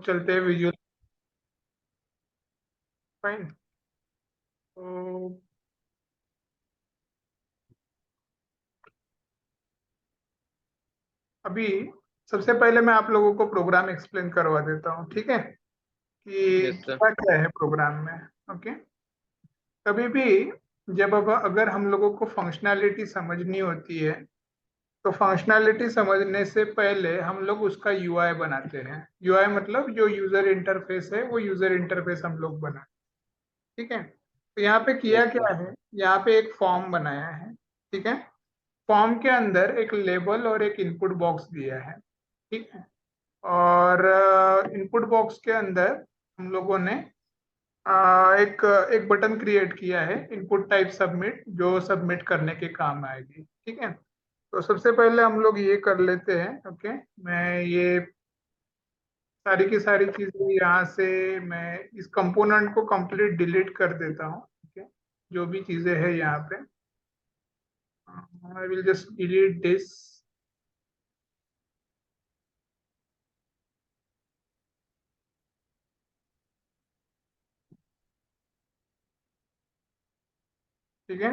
चलते हैं visual. Fine. तो अभी सबसे पहले मैं आप लोगों को प्रोग्राम एक्सप्लेन करवा देता हूँ, ठीक है, कि यस सर। क्या क्या है प्रोग्राम में। ओके। कभी भी जब अब अगर हम लोगों को फंक्शनैलिटी समझनी होती है, तो फंक्शनैलिटी समझने से पहले हम लोग उसका यूआई बनाते हैं। यूआई मतलब जो यूजर इंटरफेस है, वो यूजर इंटरफेस हम लोग बनाते हैं, ठीक है। तो यहाँ पे किया यस सर। क्या है, यहाँ पे एक फॉर्म बनाया है, ठीक है। फॉर्म के अंदर एक लेबल और एक इनपुट बॉक्स दिया है, ठीक है। और इनपुट बॉक्स के अंदर हम लोगों ने एक एक बटन क्रिएट किया है, इनपुट टाइप सबमिट, जो सबमिट करने के काम आएगी, ठीक है। तो सबसे पहले हम लोग ये कर लेते हैं। ओके। मैं ये सारी की सारी चीजें यहाँ से, मैं इस कंपोनेंट को कंप्लीट डिलीट कर देता हूँ, ठीक है। जो भी चीजें हैं यहाँ पे, I will just delete this. ठीक है।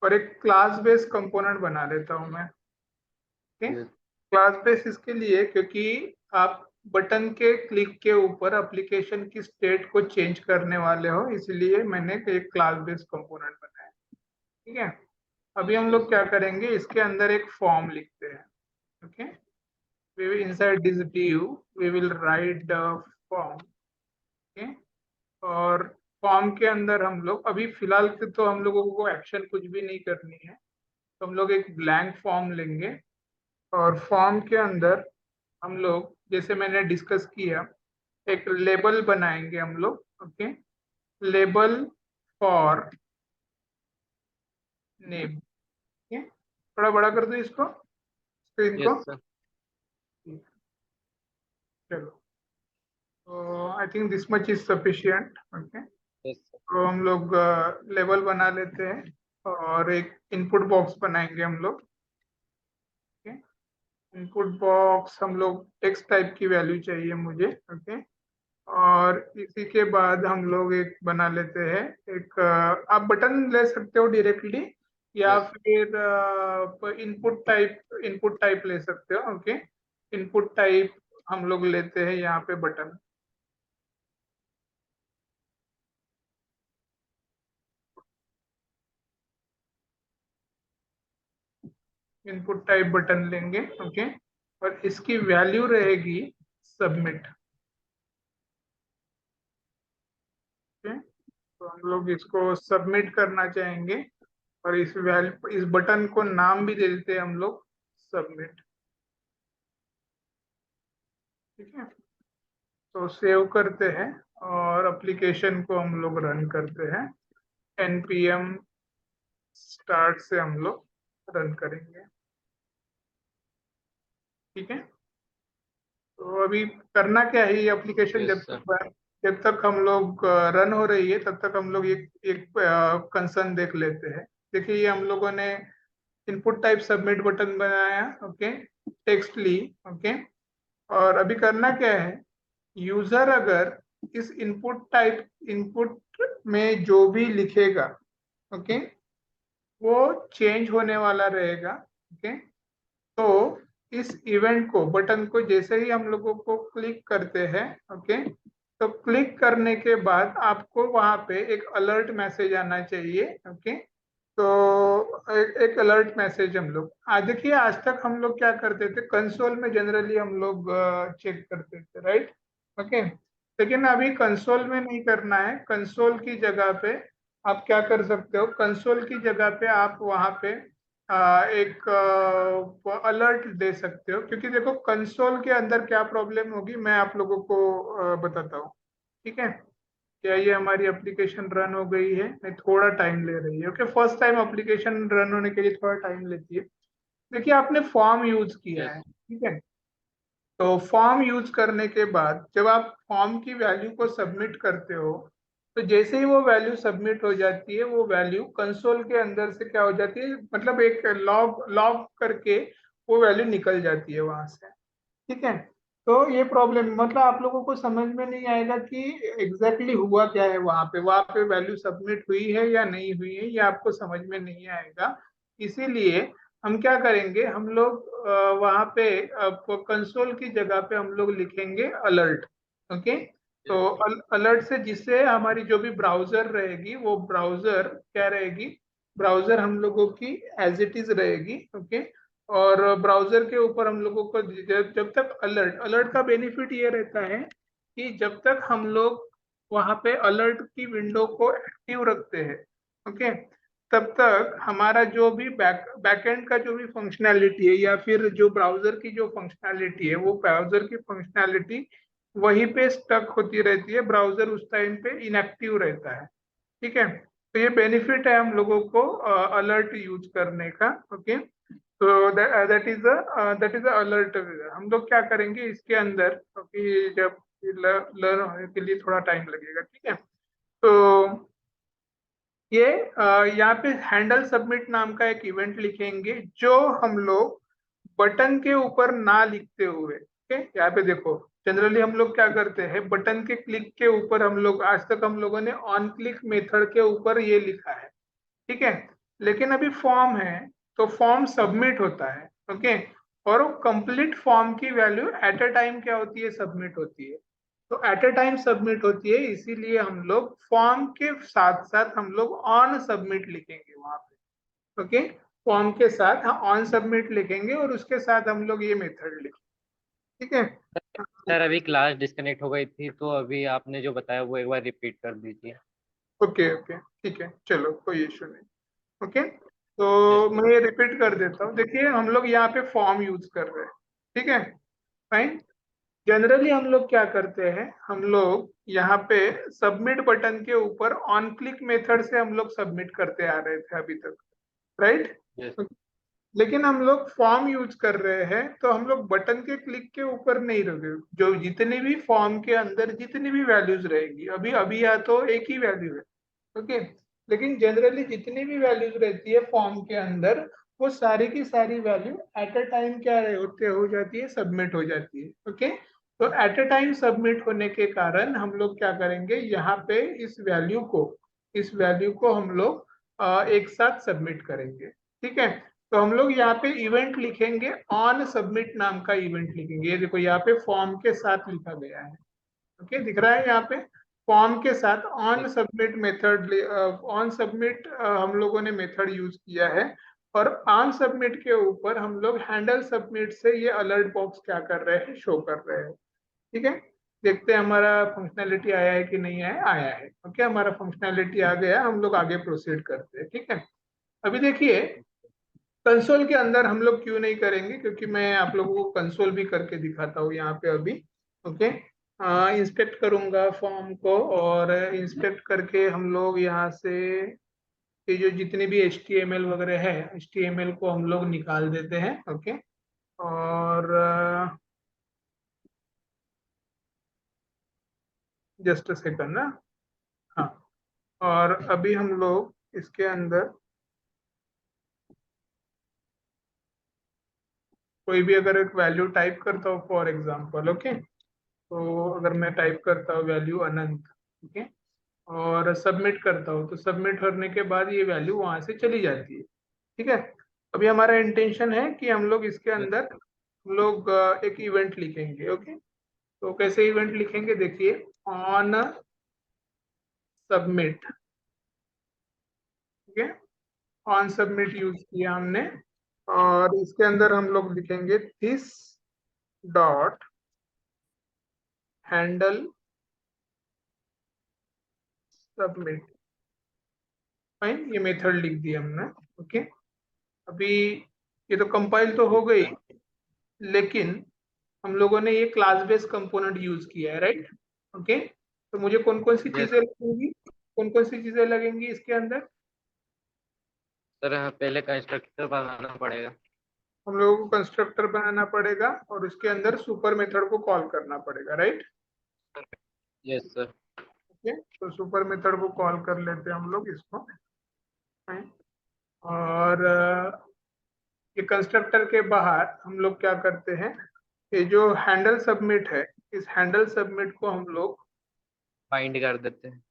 और एक क्लास बेस्ड कंपोनेंट बना लेता हूँ मैं, ठीक है। यस। क्लास बेस इसके लिए क्योंकि आप बटन के क्लिक के ऊपर एप्लीकेशन की स्टेट को चेंज करने वाले हो, इसलिए मैंने एक क्लास बेस्ड कंपोनेंट बनाया, ठीक है। अभी हम लोग यस क्या सर। करेंगे, इसके अंदर एक फॉर्म लिखते हैं। Okay. We will inside this div we will write the form, okay. और फॉर्म के अंदर हम लोग अभी फिलहाल के तो हम लोगों को एक्शन कुछ भी नहीं करनी है, तो हम लोग एक ब्लैंक फॉर्म लेंगे। और फॉर्म के अंदर हम लोग, जैसे मैंने डिस्कस किया, एक लेबल बनाएंगे हम लोग, ओके। लेबल फॉर नेम, ठीक है। थोड़ा बड़ा कर दो इसको, स्क्रीन को। Yes sir. चलो, तो I think this much is sufficient, okay. Yes sir. तो हम लोग लेबल बना लेते हैं और एक इनपुट बॉक्स बनाएंगे हम लोग, ओके। इनपुट बॉक्स हम लोग टेक्स्ट टाइप की वैल्यू चाहिए मुझे, ओके। और इसी के बाद हम लोग एक बना लेते हैं, एक आप बटन ले सकते हो डायरेक्टली, या यस। फिर इनपुट टाइप ले सकते हो, ओके। इनपुट टाइप हम लोग लेते हैं यहाँ पे बटन। इनपुट टाइप बटन लेंगे, ओके। और इसकी वैल्यू रहेगी सबमिट, ओके। तो हम लोग इसको सबमिट करना चाहेंगे, और इस बटन को नाम भी दे देते हैं हम लोग, सबमिट, ठीक है। तो सेव करते हैं और एप्लीकेशन को हम लोग रन करते हैं। npm स्टार्ट से हम लोग रन करेंगे, ठीक है। तो अभी करना क्या है, ये एप्लीकेशन यस सर। जब तक हम लोग रन हो रही है, तब तक हम लोग एक एक कंसर्न देख लेते हैं। देखिए, ये हम लोगों ने इनपुट टाइप सबमिट बटन बनाया, ओके। टेक्स्ट ली, ओके। और अभी करना क्या है, यूजर अगर इस इनपुट में जो भी लिखेगा, ओके, वो चेंज होने वाला रहेगा, ओके। तो इस इवेंट को, बटन को जैसे ही हम लोगों को क्लिक करते हैं, ओके, तो क्लिक करने के बाद आपको वहां पे एक अलर्ट मैसेज आना चाहिए, ओके। तो एक अलर्ट मैसेज हम लोग देखिए, आज तक हम लोग क्या करते थे, कंसोल में जनरली हम लोग चेक करते थे, राइट, ओके। लेकिन अभी कंसोल में नहीं करना है। कंसोल की जगह पे आप क्या कर सकते हो, कंसोल की जगह पे आप वहां पे एक अलर्ट दे सकते हो, क्योंकि देखो कंसोल के अंदर क्या प्रॉब्लम होगी, मैं आप लोगों को बताता हूँ, ठीक है। क्या ये हमारी एप्लीकेशन रन हो गई है, नहीं, थोड़ा टाइम ले रही है, okay. First time application run होने के लिए थोड़ा टाइम लेती है। देखिए, आपने फॉर्म यूज किया यस। है, ठीक है। तो फॉर्म यूज करने के बाद जब आप फॉर्म की वैल्यू को सबमिट करते हो, तो जैसे ही वो वैल्यू सबमिट हो जाती है, वो वैल्यू कंसोल के अंदर से क्या हो जाती है, मतलब एक लॉग लॉग करके वो वैल्यू निकल जाती है वहां से, ठीक है। तो ये प्रॉब्लम मतलब आप लोगों को समझ में नहीं आएगा कि एग्जैक्टली हुआ क्या है वहां पे वैल्यू सबमिट हुई है या नहीं हुई है, ये आपको समझ में नहीं आएगा। इसीलिए हम क्या करेंगे, हम लोग वहां पे कंसोल की जगह पे हम लोग लिखेंगे अलर्ट। ओके, तो अलर्ट से जिससे हमारी जो भी ब्राउजर रहेगी वो ब्राउजर क्या रहेगी, ब्राउजर हम लोगों की एज इट इज रहेगी। ओके, और ब्राउजर के ऊपर हम लोगों को जब तक अलर्ट अलर्ट का बेनिफिट ये रहता है कि जब तक हम लोग वहां पे अलर्ट की विंडो को एक्टिव रखते हैं, ओके, तब तक हमारा जो भी बैकएंड का जो भी फंक्शनैलिटी है या फिर जो ब्राउजर की जो फंक्शनैलिटी है वो ब्राउजर की फंक्शनैलिटी वहीं पे स्टक होती रहती है, ब्राउजर उस टाइम पे इनएक्टिव रहता है। ठीक है, तो ये बेनिफिट है हम लोगों को अलर्ट यूज करने का। ओके, तो दैट इज अलर्ट। हम लोग क्या करेंगे इसके अंदर, क्योंकि जब लर्न होने के लिए थोड़ा टाइम लगेगा। ठीक है, तो ये यहाँ पे हैंडल सबमिट नाम का एक इवेंट लिखेंगे जो हम लोग बटन के ऊपर ना लिखते हुए, ओके, यहाँ पे देखो जनरली हम लोग क्या करते हैं, बटन के क्लिक के ऊपर हम लोग आज तक हम लोगों ने ऑन क्लिक मेथड के ऊपर ये लिखा है। ठीक है, लेकिन अभी फॉर्म है तो फॉर्म सबमिट होता है। ओके, और वो कंप्लीट फॉर्म की वैल्यू एट अ टाइम क्या होती है, सबमिट होती है। तो एट अ टाइम सबमिट होती है, इसीलिए हम लोग फॉर्म के साथ साथ हम लोग ऑन सबमिट लिखेंगे वहां पे। ओके, फॉर्म के साथ हम ऑन सबमिट लिखेंगे और उसके साथ हम लोग ये मेथड लिखेंगे। ठीक है, सर अभी क्लास डिस्कनेक्ट हो गई थी, तो अभी आपने जो बताया वो एक बार रिपीट कर दीजिए। ओके ओके, ठीक है, चलो कोई इशू नहीं। ओके, तो यस मैं ये रिपीट कर देता हूँ। देखिए हम लोग यहाँ पे फॉर्म यूज कर रहे हैं। ठीक है, फाइन। जनरली हम लोग क्या करते हैं, हम लोग यहाँ पे सबमिट बटन के ऊपर ऑन क्लिक मेथड से हम लोग सबमिट करते आ रहे थे अभी तक, राइट। यस लेकिन हम लोग फॉर्म यूज कर रहे हैं तो हम लोग बटन के क्लिक के ऊपर नहीं रुके। जो जितनी भी फॉर्म के अंदर जितनी भी वैल्यूज रहेगी, अभी अभी या तो एक ही वैल्यू है। ओके, लेकिन जनरली जितनी भी वैल्यूज रहती है फॉर्म के अंदर वो सारी की सारी वैल्यू एट अ टाइम क्या होते हो जाती है, सबमिट हो जाती है। ओके, तो एट अ टाइम सबमिट होने के कारण हम लोग क्या करेंगे, यहाँ पे इस वैल्यू को हम लोग एक साथ सबमिट करेंगे। ठीक है, तो हम लोग यहाँ पे इवेंट लिखेंगे, ऑन सबमिट नाम का इवेंट लिखेंगे। ये देखो यहाँ पे फॉर्म के साथ लिखा गया है। ओके, दिख रहा है यहाँ पे फॉर्म के साथ on yes submit method, on submit हम लोगों ने मेथड यूज किया है। और ऑन सबमिट के ऊपर हम लोग हैंडल सबमिट से ये अलर्ट बॉक्स क्या कर रहे हैं, शो कर रहे हैं। ठीक है, देखते हैं हमारा फंक्शनैलिटी आया है कि नहीं आया, आया है। ओके, हमारा फंक्शनैलिटी आ गया, हम लोग आगे प्रोसीड करते हैं। ठीक है, अभी देखिए कंसोल के अंदर हम लोग क्यों नहीं करेंगे, क्योंकि मैं आप लोगों को कंसोल भी करके दिखाता हूँ यहाँ पे अभी। ओके, इंस्पेक्ट करूंगा फॉर्म को और इंस्पेक्ट करके हम लोग यहाँ से ये जो जितने भी HTML वगैरह है HTML को हम लोग निकाल देते हैं। ओके, और जस्ट सेकंड ना, हाँ, और अभी हम लोग इसके अंदर कोई भी अगर एक वैल्यू टाइप करता हूँ फॉर एग्जांपल, ओके, तो अगर मैं टाइप करता हूँ वैल्यू अनंत, ओके, और सबमिट करता हूँ तो सबमिट करने के बाद ये वैल्यू वहां से चली जाती है। ठीक है, अभी हमारा इंटेंशन है कि हम लोग इसके यस अंदर हम लोग एक इवेंट लिखेंगे। ओके, तो कैसे इवेंट लिखेंगे, देखिए ऑन सबमिट। ठीक है, ऑन सबमिट यूज किया हमने, और इसके अंदर हम लोग लिखेंगे this dot handle submit. Fine, ये मेथड लिख दिया हमने। ओके, अभी ये तो कंपाइल तो हो गई, लेकिन हम लोगों ने ये क्लास बेस्ड कंपोनेंट यूज किया है, राइट। ओके, तो मुझे कौन कौन सी यस चीजें लगेंगी, कौन कौन सी चीजें लगेंगी इसके अंदर, सर, पहले कंस्ट्रक्टर बनाना पड़ेगा। हम लोगों को कंस्ट्रक्टर बनाना पड़ेगा और उसके अंदर सुपर मेथड को कॉल करना पड़ेगा, राइट। Yes sir. ओके, तो सुपर मेथड को कॉल कर लेते हैं हम लोग इसको। और ये कंस्ट्रक्टर के बाहर हम लोग क्या करते हैं, ये जो हैंडल सबमिट है, इस हैंडल सबमिट को हम लोग बाइंड कर देते हैं।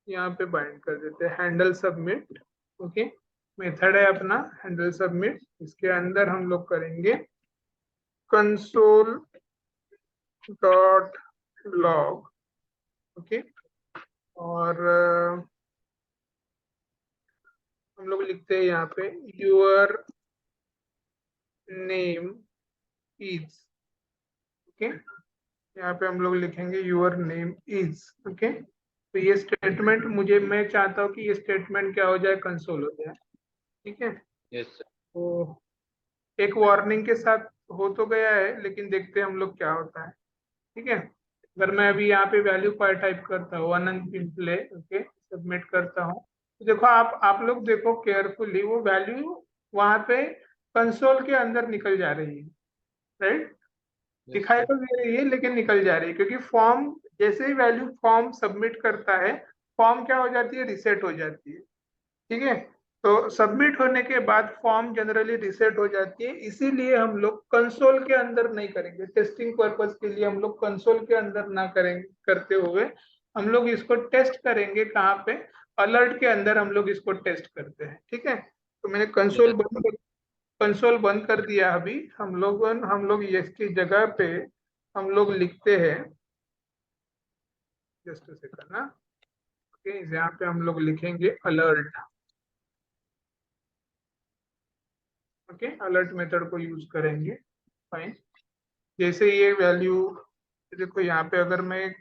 यहाँ पे बाइंड कर देते हैं, हैंडल सबमिट। ओके, मेथड है अपना हैंडल सबमिट, इसके अंदर हम लोग करेंगे कंसोल डॉट लॉग। ओके, और हम लोग लिखते हैं यहाँ पे यूर नेम इज। ओके, यहाँ पे हम लोग लिखेंगे यूर नेम इज। ओके, तो ये स्टेटमेंट मुझे, मैं चाहता हूँ कि ये स्टेटमेंट क्या हो जाए, कंसोल हो जाए। ठीक है, यस सर। तो एक वार्निंग के साथ हो तो गया है, लेकिन देखते हैं हम लोग क्या होता है। ठीक है, अगर मैं अभी यहाँ पे वैल्यू पर टाइप करता हूँ अनंत पिंपले, ओके, सबमिट करता हूँ, तो देखो आप लोग देखो केयरफुली, वो वैल्यू वहां पे कंसोल के अंदर निकल जा रही है, राइट। यस दिखाई सर। तो दे रही है लेकिन निकल जा रही है, क्योंकि फॉर्म, जैसे ही वैल्यू फॉर्म सबमिट करता है, फॉर्म क्या हो जाती है, रिसेट हो जाती है। ठीक है, तो सबमिट होने के बाद फॉर्म जनरली रिसेट हो जाती है, इसीलिए हम लोग कंसोल के अंदर नहीं करेंगे, टेस्टिंग पर्पस के लिए हम लोग कंसोल के अंदर ना करेंगे, करते हुए हम लोग इसको टेस्ट करेंगे कहाँ पे, अलर्ट के अंदर हम लोग इसको टेस्ट करते हैं। ठीक है, तो मैंने यस। कंसोल बंद कर दिया। अभी हम लोग इसकी जगह पे हम लोग लिखते हैं, जस्ट सेकंड ना। ओके, यहाँ पे हम लोग लिखेंगे अलर्ट। ओके, अलर्ट मेथड को यूज करेंगे। फाइन, जैसे ये वैल्यू, देखो यहाँ पे अगर मैं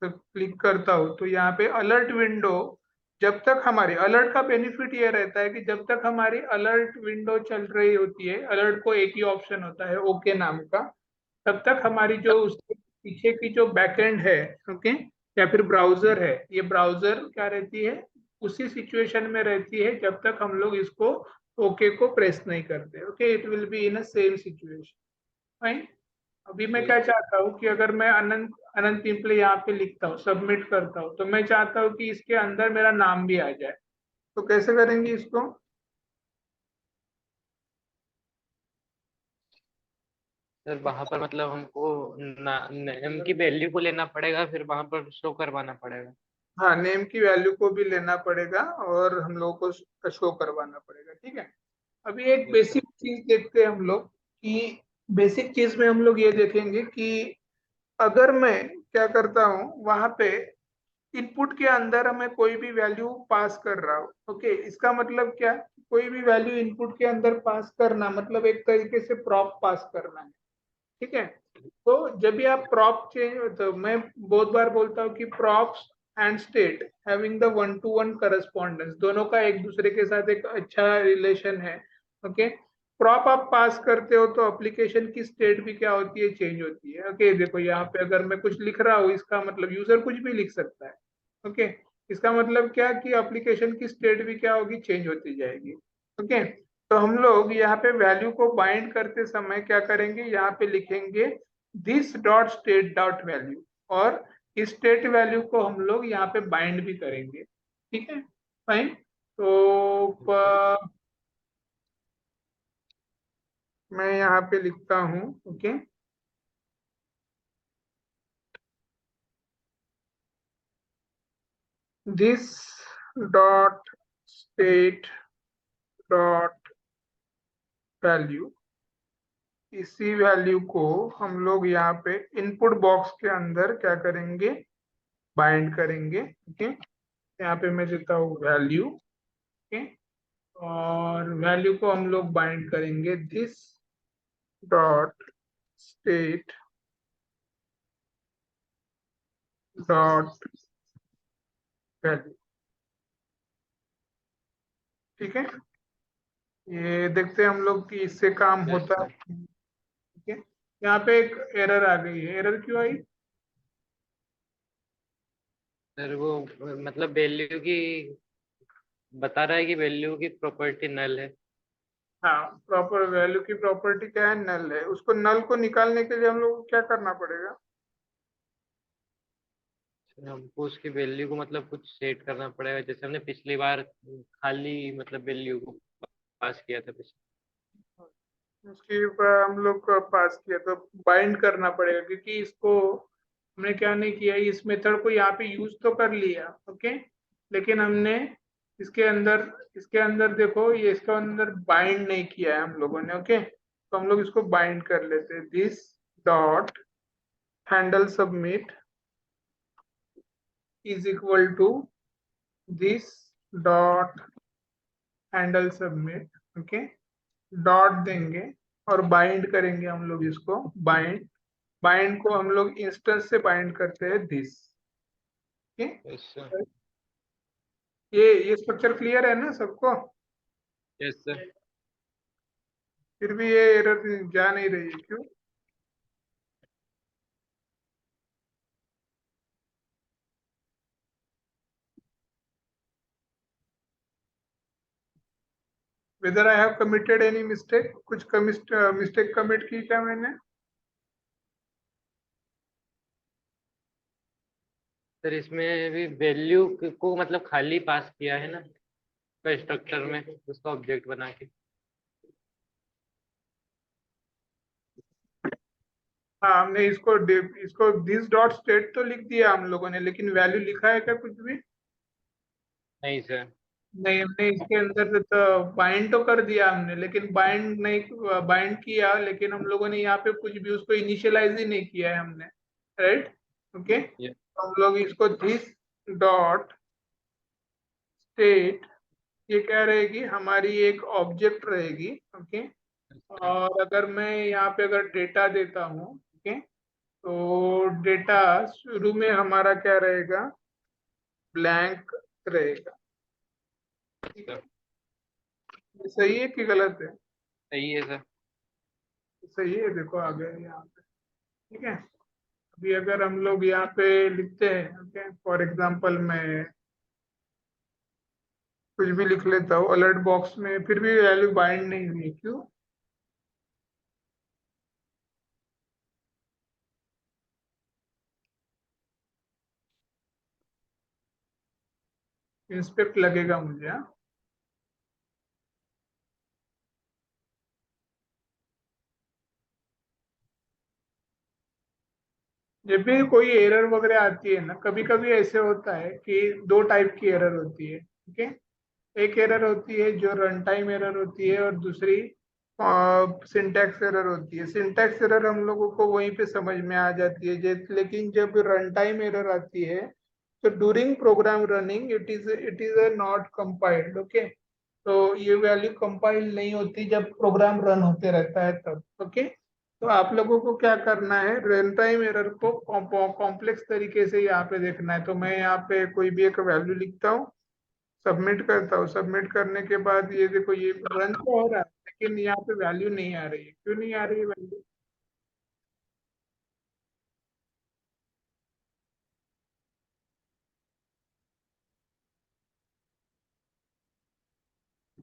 क्लिक करता हूँ तो यहाँ पे अलर्ट विंडो, जब तक हमारी अलर्ट का बेनिफिट ये रहता है कि जब तक हमारी अलर्ट विंडो चल रही होती है, अलर्ट को एक ही ऑप्शन होता है ओके नाम का, तब तक हमारी जो उसके पीछे की जो बैकएंड है, ओके, या फिर ब्राउजर है, ये ब्राउजर क्या रहती है, उसी सिचुएशन में रहती है जब तक हम लोग इसको ओके को प्रेस नहीं करते। Okay, it will be in a same situation. Fine, अभी मैं क्या चाहता हूँ कि अगर मैं अनंत अनंत पिंपले यहाँ पे लिखता हूँ, सबमिट करता हूँ, तो मैं चाहता हूँ कि इसके अंदर मेरा नाम भी आ जाए, तो कैसे करेंगे इसको। सर वहां पर मतलब हमको नेम की वैल्यू को लेना पड़ेगा, फिर वहां पर शो करवाना पड़ेगा। हाँ, नेम की वैल्यू को भी लेना पड़ेगा और हम लोगों को शो करवाना पड़ेगा। ठीक है, अभी एक यस सर। बेसिक चीज देखते हैं हम लोग, कि बेसिक चीज में हम लोग ये देखेंगे कि अगर मैं क्या करता हूँ वहां पे इनपुट के अंदर हमें कोई भी वैल्यू पास कर रहा हूँ, ओके, इसका मतलब क्या, कोई भी वैल्यू इनपुट के अंदर पास करना मतलब एक तरीके से प्रॉप पास करना है। ठीक है, तो जब भी आप प्रॉप चेंज, तो मैं बहुत बार बोलता हूँ कि props and state having the one two one correspondence, दोनों का एक दूसरे के साथ एक अच्छा रिलेशन है। ओके, प्रॉप आप पास करते हो तो एप्लीकेशन की स्टेट भी क्या होती है, चेंज होती है। ओके, देखो यहाँ पे अगर मैं कुछ लिख रहा हूँ, इसका मतलब यूजर कुछ भी लिख सकता है। ओके, इसका मतलब क्या कि एप्लीकेशन की स्टेट भी क्या होगी, चेंज होती जाएगी। ओके, तो हम लोग यहाँ पे वैल्यू को बाइंड करते समय क्या करेंगे, यहाँ पे लिखेंगे this dot state dot value, और इस स्टेट वैल्यू को हम लोग यहाँ पे बाइंड भी करेंगे। ठीक है, फाइन, तो मैं यहाँ पे लिखता हूँ, okay, this dot state dot value, इसी वैल्यू को हम लोग यहाँ पे इनपुट बॉक्स के अंदर क्या करेंगे, बाइंड करेंगे। ओके, यहाँ पे मैं देता हूँ वैल्यू। ओके, और वैल्यू को हम लोग बाइंड करेंगे this dot state dot value. ठीक है, ये देखते हैं हम लोग कि इससे काम यस होता है। सर। ठीक है, यहाँ पे एक एरर आ गई है, एरर क्यों आई। सर वो मतलब वैल्यू की बता रहा है कि वैल्यू की प्रॉपर्टी नल है। हाँ, प्रॉपर वैल्यू की प्रॉपर्टी क्या है, नल है। उसको नल को निकालने के लिए हम लोग को क्या करना पड़ेगा। सर, हमको उसकी वैल्यू को मतलब कुछ सेट करना पड़ेगा, जैसे हमने पिछली बार खाली मतलब वैल्यू को पास किया था पिछले। उसकी हम लोग को पास किया तो बाइंड करना पड़ेगा, क्योंकि इसको हमने क्या नहीं किया, इस मेथड को यहाँ पे यूज तो कर लिया, ओके, लेकिन हमने इसके अंदर देखो, ये इसके अंदर बाइंड नहीं किया है हम लोगों ने, ओके। तो हम लोग इसको बाइंड कर लेते हैं, this dot handle submit is equal to this dot handle submit, okay, dot देंगे और बाइंड करेंगे हम लोग इसको, बाइंड बाइंड को हम लोग इंस्टेंस से बाइंड करते हैं दिस, ठीक। Yes sir. ये स्ट्रक्चर क्लियर है ना सबको? Yes sir. फिर भी ये एरर जा नहीं रही है, क्यों? Whether I have committed any mistake, कुछ मिस्टेक कमिट की क्या मैंने? सर इसमें भी वैल्यू को मतलब खाली पास किया है ना स्ट्रक्चर में, उसका ऑब्जेक्ट बना के। हाँ, हमने इसको दिस डॉट स्टेट तो लिख दिया हम लोगों ने, लेकिन वैल्यू लिखा है क्या कुछ भी? नहीं सर। नहीं, हमने इसके अंदर तो बाइंड तो कर दिया हमने, लेकिन बाइंड नहीं, बाइंड किया, लेकिन हम लोगों ने यहाँ पे कुछ भी उसको इनिशियलाइज ही नहीं किया है हमने, राइट, ओके। ये हम लोग इसको दिस डॉट स्टेट, ये क्या रहेगी, हमारी एक ऑब्जेक्ट रहेगी, ओके। और अगर मैं यहाँ पे अगर डेटा देता हूँ, ओके, तो डेटा शुरू में हमारा क्या रहेगा, ब्लैंक रहेगा, ठीक है। सर ये सही है कि गलत है? सही है सर। सही है, देखो आ गए यहाँ पे, ठीक है। अभी अगर हम लोग यहाँ पे लिखते हैं, ओके, फॉर एग्जांपल मैं कुछ भी लिख लेता हूँ अलर्ट बॉक्स में, फिर भी वैल्यू बाइंड नहीं हुई, क्यों? इंस्पेक्ट लगेगा मुझे, हाँ? जब भी कोई एरर वगैरह आती है ना, कभी कभी ऐसे होता है कि दो टाइप की एरर होती है, ठीक है। एक एरर होती है जो रन टाइम एरर होती है, और दूसरी सिंटैक्स एरर होती है। सिंटैक्स एरर हम लोगों को वहीं पे समझ में आ जाती है, लेकिन जब रन टाइम एरर आती है, तो during program running it is not compiled, okay. तो ये वैल्यू कंपाइल नहीं होती जब प्रोग्राम रन होते रहता है तब, ओके। तो आप लोगों को क्या करना है, रन टाइम एरर को कॉम्प्लेक्स तरीके से यहाँ पे देखना है। तो मैं यहाँ पे कोई भी एक वैल्यू लिखता हूँ, सबमिट करता हूँ, सबमिट करने के बाद ये देखो, ये रन तो हो रहा है, लेकिन यहाँ पे वैल्यू नहीं आ रही है, क्यों नहीं आ रही है वैल्यू?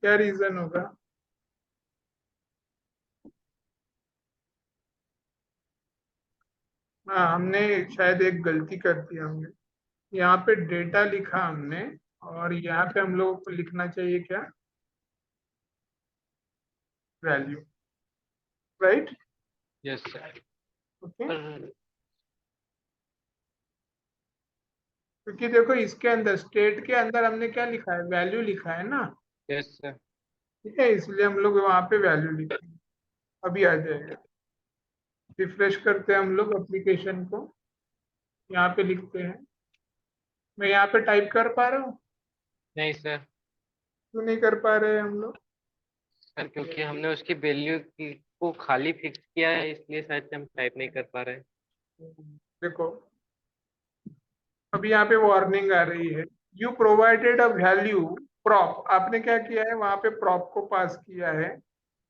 क्या रीजन होगा? हाँ, हमने शायद एक गलती कर दी हमने, यहाँ पे डेटा लिखा हमने, और यहाँ पे हम लोगों को लिखना चाहिए क्या, value, right, yes sir. Okay. पर क्योंकि देखो, इसके अंदर स्टेट के अंदर हमने क्या लिखा है, वैल्यू लिखा है ना, यस सर। ठीक है, इसलिए हम लोग वहाँ पे वैल्यू लिखे हैं। अभी आ जाएगा, रिफ्रेश करते हैं हम लोग एप्लीकेशन को, यहाँ पे लिखते हैं, मैं यहाँ पे टाइप कर पा रहा हूँ? नहीं सर। क्यों नहीं कर पा रहे हैं हम लोग? सर क्योंकि हमने उसकी वैल्यू की को खाली फिक्स किया है, इसलिए शायद से हम टाइप नहीं कर पा रहे हैं। देखो, अभी यहाँ पे वार्निंग आ रही है, you provided a value prop, आपने क्या किया है, वहां पे प्रॉप को पास किया है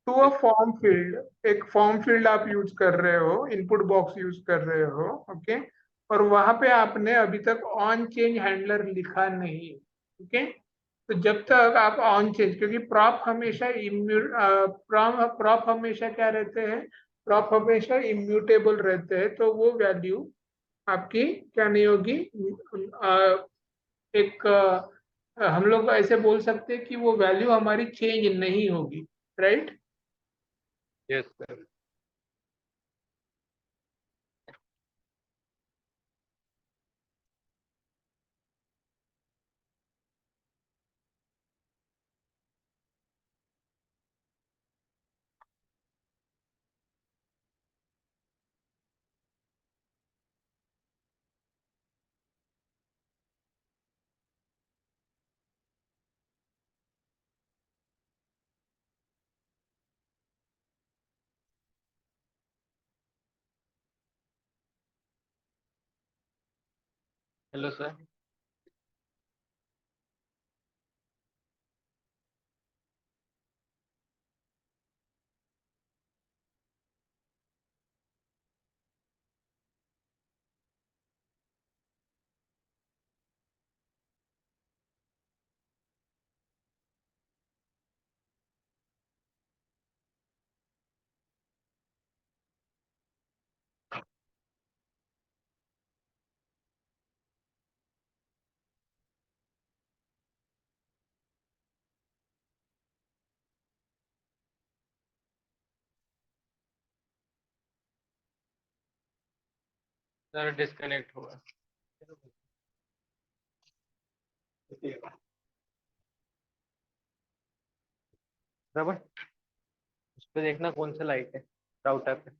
to a yes. Form field, एक फॉर्म फील्ड आप यूज कर रहे हो, इनपुट बॉक्स यूज कर रहे हो, ओके। और वहां पे आपने अभी तक ऑन चेंज हैंडलर लिखा नहीं, ओके। तो जब तक आप ऑन चेंज, क्योंकि प्रॉप हमेशा प्रॉप हमेशा क्या रहते हैं, प्रॉप हमेशा इम्यूटेबल रहते हैं, तो वो वैल्यू आपकी क्या नहीं होगी, एक हम लोग ऐसे बोल सकते हैं कि वो वैल्यू हमारी चेंज नहीं होगी, right. Yes sir. Hello sir. Sir disconnect हुआ। बराबर। उस पे देखना कौन सा लाइट है राउटर पे।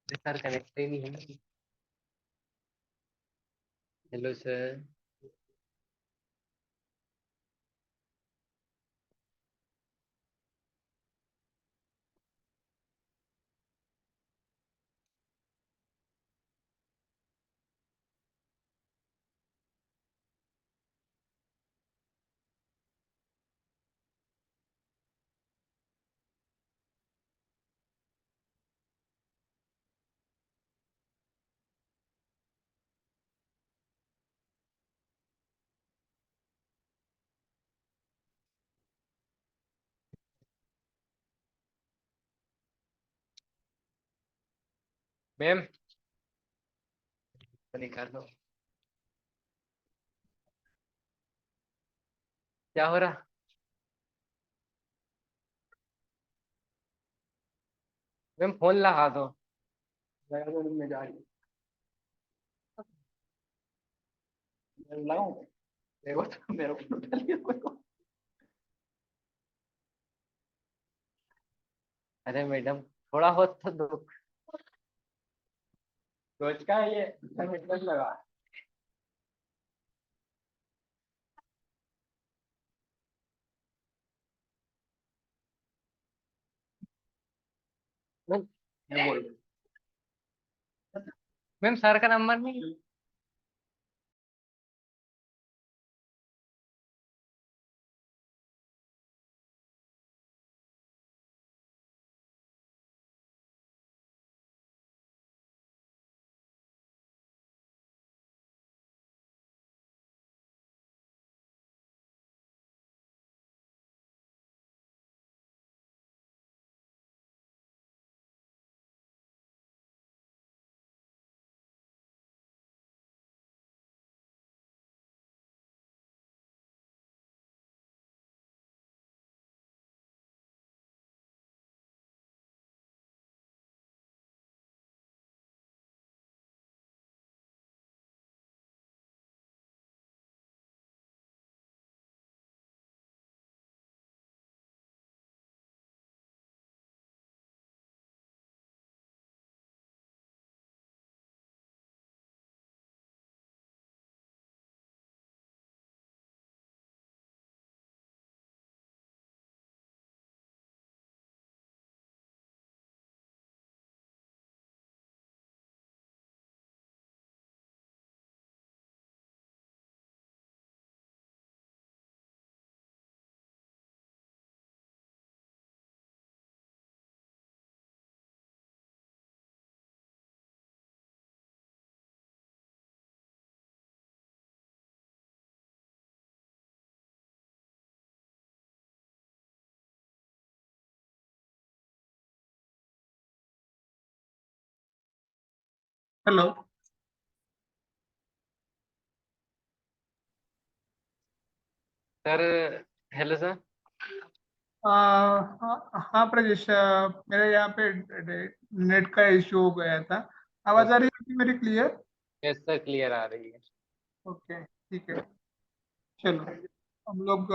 सर कनेक्ट ही नहीं है। Hello sir. मैम निकाल लो। क्या हो रहा। मैम फोन लगा दो। में जा रही लगाऊं। देखो तो मेरे को उठा लिया कोई को। अरे मैडम थोड़ा बहुत तो दुख सोच का है ये मतलब लगा। मैम मैं बोल मैम सर का नंबर नहीं। हेलो। Sir hello sir. हाँ प्रजेश, मेरे यहाँ पे नेट का इशू हो गया था। आवाज आ रही है मेरी क्लियर? यस सर, क्लियर आ रही है। ओके, ठीक है। चलो, हम लोग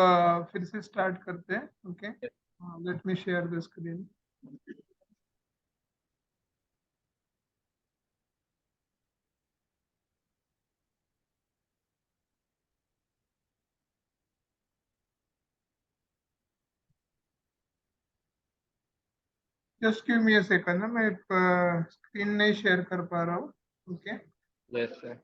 फिर से स्टार्ट करते हैं। Okay, let me share the screen. Just give me a second ना, मैं स्क्रीन नहीं शेयर कर पा रहा हूँ। ओके। Yes sir.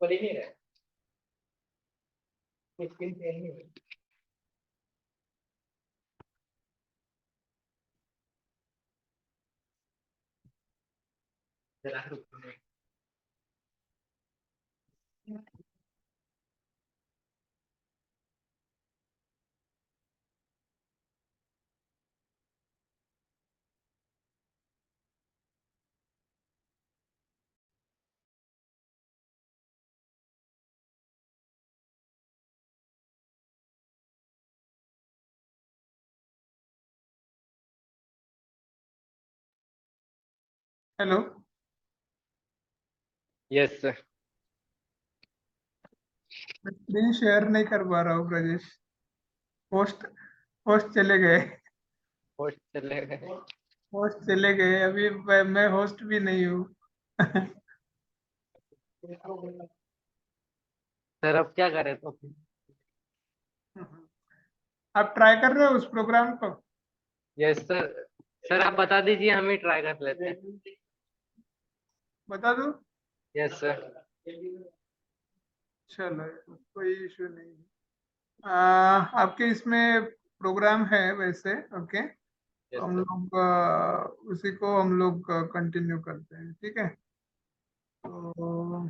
पर ही नहीं रहा, स्क्रीन शेयर नहीं हो रही। जरा रुको। हेलो। Yes sir. मैं स्क्रीन शेयर नहीं कर पा रहा हूँ ब्रजेश। होस्ट होस्ट चले गए। होस्ट चले गए। होस्ट चले गए, अभी मैं होस्ट भी नहीं हूँ। सर अब क्या करें तो? आप ट्राई कर रहे हो उस प्रोग्राम को? Yes sir. सर आप बता दीजिए, हम ही ट्राई कर लेते हैं। बता दूं? Yes sir. चलो, कोई इशू नहीं है। आपके इसमें प्रोग्राम है वैसे। ओके, तो यस हम सर। लोग उसी को हम लोग कंटिन्यू करते हैं, ठीक है? तो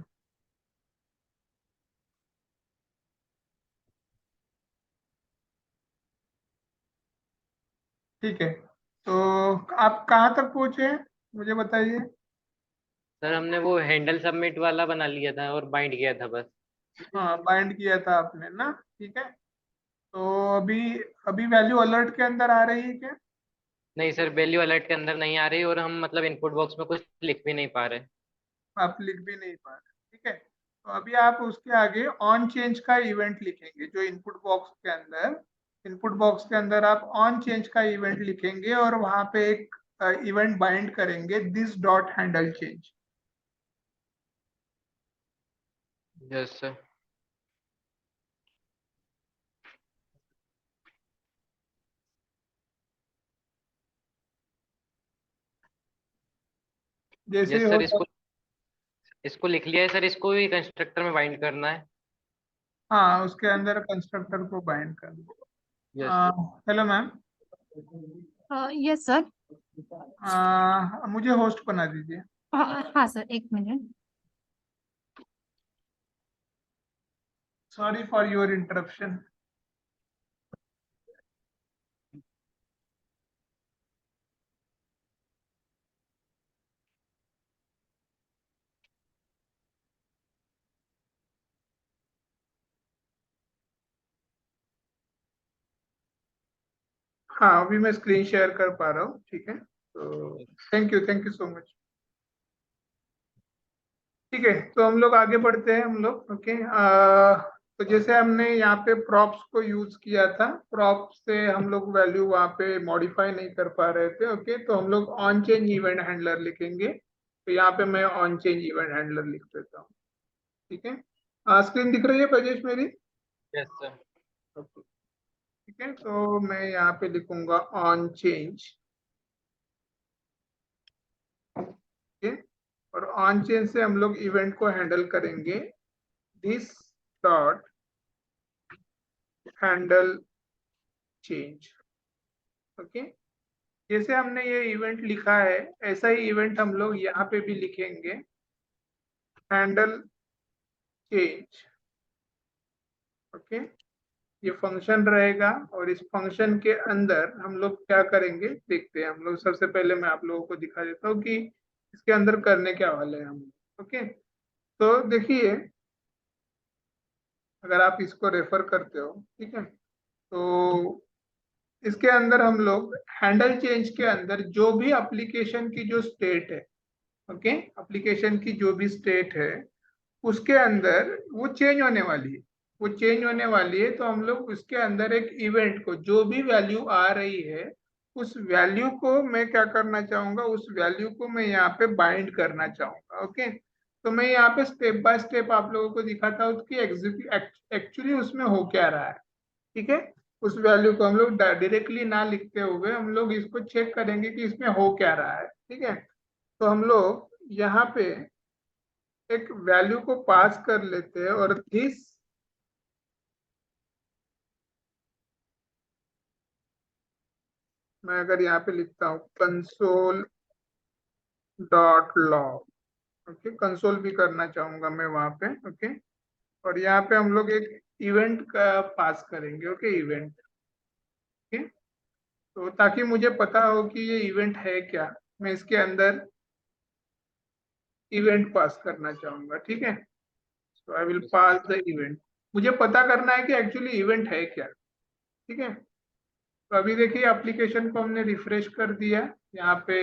ठीक है, तो आप कहाँ तक पहुंचे हैं मुझे बताइए। सर हमने वो हैंडल सबमिट वाला बना लिया था और बाइंड किया था बस। हाँ, बाइंड किया था आपने ना, ठीक है। तो अभी अभी वैल्यू अलर्ट के अंदर आ रही है क्या? नहीं सर, वैल्यू अलर्ट के अंदर नहीं आ रही, और हम मतलब इनपुट बॉक्स में कुछ लिख भी नहीं पा रहे। आप लिख भी नहीं पा रहे, ठीक है। तो अभी आप उसके आगे ऑन चेंज का इवेंट लिखेंगे, जो इनपुट बॉक्स के अंदर आप ऑन चेंज का इवेंट लिखेंगे और वहां पे एक इवेंट बाइंड करेंगे, this dot handle change. Yes sir. जैसे ही यस हो सर, जाए। इसको इसको लिख लिया है सर, इसको भी कंस्ट्रक्टर में बाइंड करना है। हाँ, उसके अंदर कंस्ट्रक्टर को बाइंड कर दो। Yes sir. Hello ma'am. Yes sir. मुझे होस्ट बना दीजिए। हाँ सर, एक minute. Sorry for your interruption. हाँ, अभी मैं स्क्रीन शेयर कर पा रहा हूँ, ठीक है। तो थैंक यू सो मच। ठीक है, तो हम लोग आगे बढ़ते हैं हम लोग, ओके। तो जैसे हमने यहाँ पे प्रॉप्स को यूज किया था, प्रॉप से हम लोग वैल्यू वहाँ पे मॉडिफाई नहीं कर पा रहे थे, ओके। तो हम लोग ऑन चेंज इवेंट हैंडलर लिखेंगे। तो यहाँ पे मैं ऑन चेंज इवेंट हैंडलर लिख देता हूँ, ठीक है। स्क्रीन दिख रही है प्रजेश मेरी? Yes sir. ओके, ठीक है। तो मैं यहाँ पे लिखूंगा ऑन चेंज, ठीक है। और ऑन चेंज से हम लोग इवेंट को हैंडल करेंगे, this dot handle change, okay. जैसे हमने ये इवेंट लिखा है, ऐसा ही इवेंट हम लोग यहाँ पे भी लिखेंगे, हैंडल चेंज, ओके। ये फंक्शन रहेगा और इस फंक्शन के अंदर हम लोग क्या करेंगे देखते हैं हम लोग। सबसे पहले मैं आप लोगों को दिखा देता हूँ कि इसके अंदर करने क्या वाले हैं हम, ओके। तो देखिए, अगर आप इसको रेफर करते हो, ठीक है, तो इसके अंदर हम लोग हैंडल चेंज के अंदर जो भी एप्लीकेशन की जो स्टेट है, ओके, एप्लीकेशन की जो भी स्टेट है उसके अंदर वो चेंज होने वाली है, वो चेंज होने वाली है। तो हम लोग उसके अंदर एक इवेंट को, जो भी वैल्यू आ रही है उस वैल्यू को मैं क्या करना चाहूंगा, उस वैल्यू को मैं यहाँ पे बाइंड करना चाहूंगा, ओके। तो मैं यहाँ पे स्टेप बाय स्टेप आप लोगों को दिखाता हूँ कि एक्चुअली उसमें हो क्या रहा है, ठीक है। उस वैल्यू को हम लोग डायरेक्टली ना लिखते हुए हम लोग इसको चेक करेंगे कि इसमें हो क्या रहा है, ठीक है। तो हम लोग यहाँ पे एक वैल्यू को पास कर लेते हैं और दिस मैं अगर यहाँ पे लिखता हूँ console dot log, okay, console भी करना चाहूंगा मैं वहां पे, ओके। और यहाँ पे हम लोग एक इवेंट का पास करेंगे, ओके, इवेंट, ओके। तो ताकि मुझे पता हो कि ये इवेंट है क्या, मैं इसके अंदर इवेंट पास करना चाहूंगा, ठीक है। So I will pass the event. मुझे पता करना है कि एक्चुअली इवेंट है क्या, ठीक है। तो अभी देखिए एप्लीकेशन को हमने रिफ्रेश कर दिया यहाँ पे।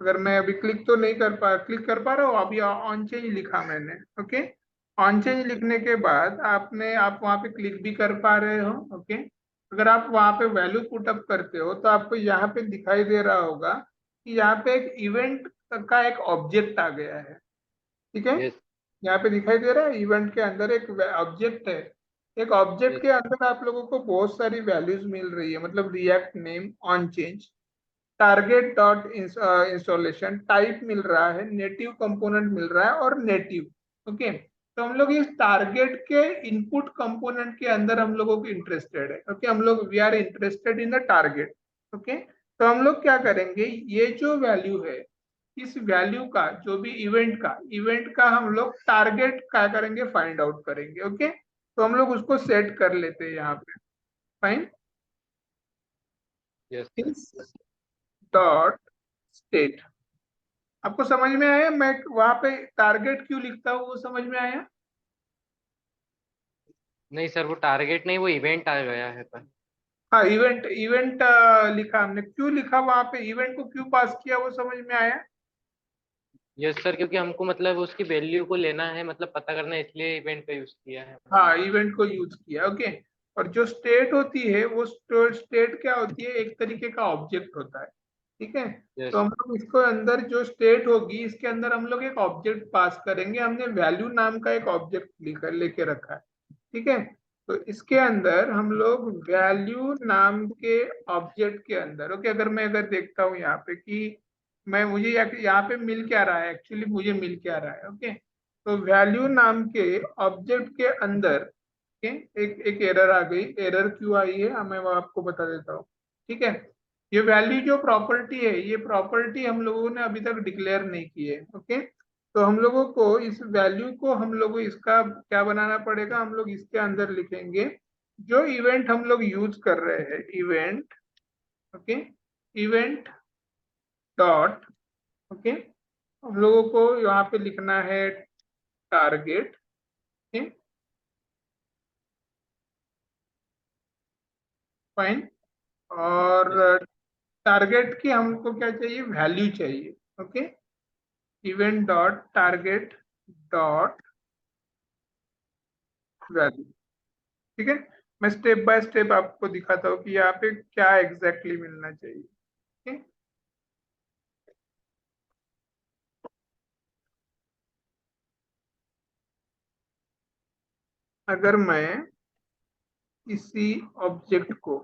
अगर मैं अभी क्लिक कर पा रहा हूँ, अभी ऑन चेंज लिखा मैंने, ओके। ऑन चेंज लिखने के बाद आप वहाँ पे क्लिक भी कर पा रहे हो, ओके। अगर आप वहाँ पे वैल्यू पुटअप करते हो तो आपको यहाँ पे दिखाई दे रहा होगा कि यहाँ पे एक इवेंट का एक ऑब्जेक्ट आ गया है, ठीक है। यस। यहाँ पे दिखाई दे रहा है इवेंट के अंदर एक ऑब्जेक्ट है। एक ऑब्जेक्ट यस। के अंदर आप लोगों को बहुत सारी वैल्यूज मिल रही है, मतलब react name on change, target dot installation type मिल रहा है, नेटिव कंपोनेंट मिल रहा है और नेटिव, ओके। तो हम लोग इस टारगेट के इनपुट कंपोनेंट के अंदर हम लोगों को इंटरेस्टेड है, ओके। हम लोग we are interested in the target, okay. तो हम लोग क्या करेंगे, ये जो वैल्यू है इस वैल्यू का, जो भी इवेंट का हम लोग टारगेट क्या करेंगे, फाइंड आउट करेंगे, ओके। तो हम लोग उसको सेट कर लेते हैं यहाँ पे, फाइन यस सर। इस डॉट स्टेट। आपको समझ में आया मैं वहां पे टारगेट क्यों लिखता हूँ, वो समझ में आया? नहीं सर, वो टारगेट नहीं, वो इवेंट आ गया है पर। हाँ, इवेंट इवेंट लिखा हमने, क्यों लिखा वहां पे, इवेंट को क्यों पास किया वो समझ में आया? यस सर, क्योंकि हमको मतलब उसकी वैल्यू को लेना है, मतलब पता करना है, इसलिए इवेंट का यूज किया है। हाँ, इवेंट को यूज किया, ओके। और जो स्टेट होती है वो स्टेट क्या होती है, एक तरीके का ऑब्जेक्ट होता है, ठीक है। तो यस। हम लोग इसको अंदर जो स्टेट होगी इसके अंदर हम लोग एक ऑब्जेक्ट पास करेंगे, हमने वैल्यू नाम का एक ऑब्जेक्ट लेके रखा है, ठीक है। तो इसके अंदर हम लोग वैल्यू नाम के ऑब्जेक्ट के अंदर, ओके, अगर देखता हूँ यहाँ पे कि मैं मुझे यहाँ पे मिल क्या रहा है, एक्चुअली मुझे मिल क्या रहा है, ओके। तो वैल्यू नाम के ऑब्जेक्ट के अंदर, ठीक है, एक एक एरर आ गई, एरर क्यों आई है मैं वो आपको बता देता हूँ, ठीक है। ये वैल्यू जो प्रॉपर्टी है, ये प्रॉपर्टी हम लोगों ने अभी तक डिक्लेयर नहीं की है। ओके, तो हम लोगों को इस वैल्यू को हम लोग इसका क्या बनाना पड़ेगा, हम लोग इसके अंदर लिखेंगे जो इवेंट हम लोग यूज कर रहे हैं, event. Okay, event dot, okay, हम लोगों को यहाँ पे लिखना है टारगेट। Okay, fine. और टारगेट की हमको क्या चाहिए, वैल्यू चाहिए। Okay, event dot target dot value. ठीक है, मैं स्टेप बाय स्टेप आपको दिखाता हूँ कि यहाँ पे क्या एग्जैक्टली मिलना चाहिए। ठीक है, अगर मैं इसी ऑब्जेक्ट को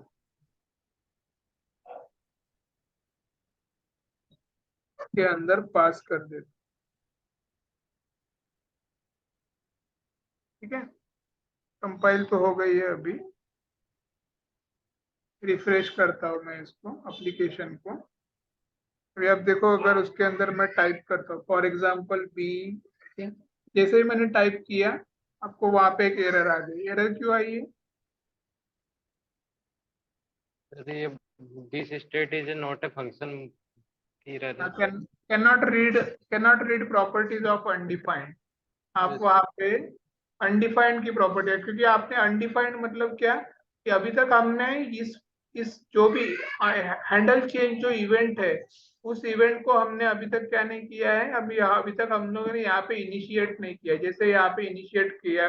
के अंदर पास कर देता, ठीक है, कंपाइल तो हो गई है अभी, रिफ्रेश करता हूँ मैं इसको, एप्लीकेशन को। अभी आप देखो, अगर उसके अंदर मैं टाइप करता हूँ फॉर एग्जाम्पल बी, जैसे ही मैंने टाइप किया आपको वहां पे एक एरर आ गई। एरर क्यों आई है? ये this state is not a function error है। Can not read properties of undefined. आप Yes. वहां पे अनडिफाइंड की प्रॉपर्टी है, क्योंकि आपने अनडिफाइंड मतलब क्या कि अभी तक हमने इस जो भी हैंडल चेंज जो इवेंट है, उस इवेंट को हमने अभी तक क्या नहीं किया है, अभी तक हम लोगों ने यहाँ पे इनिशिएट नहीं किया। जैसे यहाँ पे इनिशिएट किया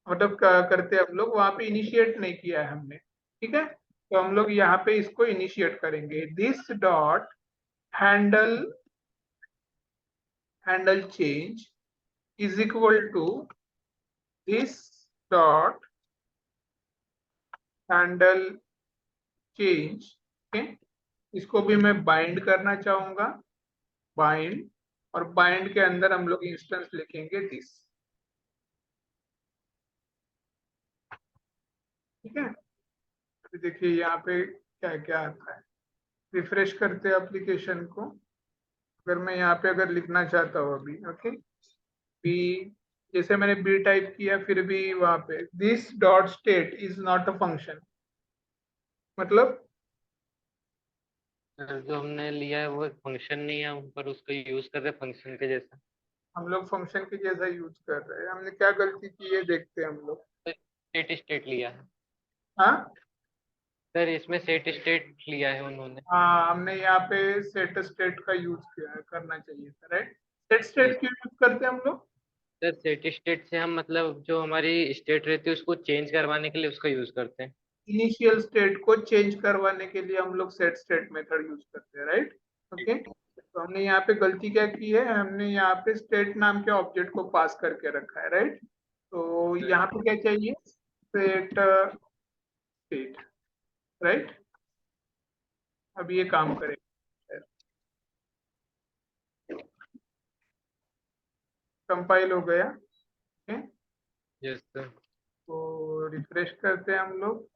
मतलब करते हम लोग, वहां पे इनिशिएट नहीं किया है हमने। ठीक है, तो हम लोग यहाँ पे इसको इनिशिएट करेंगे, this dot handle handle change is equal to this dot handle change. Okay, इसको भी मैं बाइंड करना चाहूंगा, बाइंड। और बाइंड के अंदर हम लोग इंस्टेंस लिखेंगे दिस। ठीक है, तो देखिए यहाँ पे क्या क्या आता है। रिफ्रेश करते हैं एप्लीकेशन को। अगर मैं यहाँ पे अगर लिखना चाहता हूँ अभी, ओके, बी, जैसे मैंने बी टाइप किया, फिर भी वहां पे this dot state is not a function, मतलब सर, जो हमने लिया है वो एक फंक्शन नहीं है, हम पर उसका यूज कर रहे हैं फंक्शन के जैसा। हम लोग फंक्शन के जैसा यूज कर रहे हैं। हमने क्या गलती की है देखते हैं हम लोग। सेट स्टेट लिया है हाँ, सर, इसमें सेट स्टेट लिया है उन्होंने। हाँ, हमने यहाँ पे सेट स्टेट का यूज किया करना चाहिए था, राइट। सेट जी स्टेट क्यों यूज करते हैं हम लोग? सर, सेट स्टेट से हम मतलब जो हमारी स्टेट रहती है उसको चेंज करवाने के लिए उसका यूज करते हैं। इनिशियल स्टेट को चेंज करवाने के लिए हम लोग सेट स्टेट मेथड यूज करते हैं, राइट। ओके, तो हमने यहाँ पे गलती क्या की है, हमने यहाँ पे स्टेट नाम के ऑब्जेक्ट को पास करके रखा है, राइट। तो यहाँ पे क्या चाहिए, सेट स्टेट, राइट। अब ये काम करेगा, कंपाइल हो गया। Okay, yes sir. तो रिफ्रेश करते हैं हम लोग,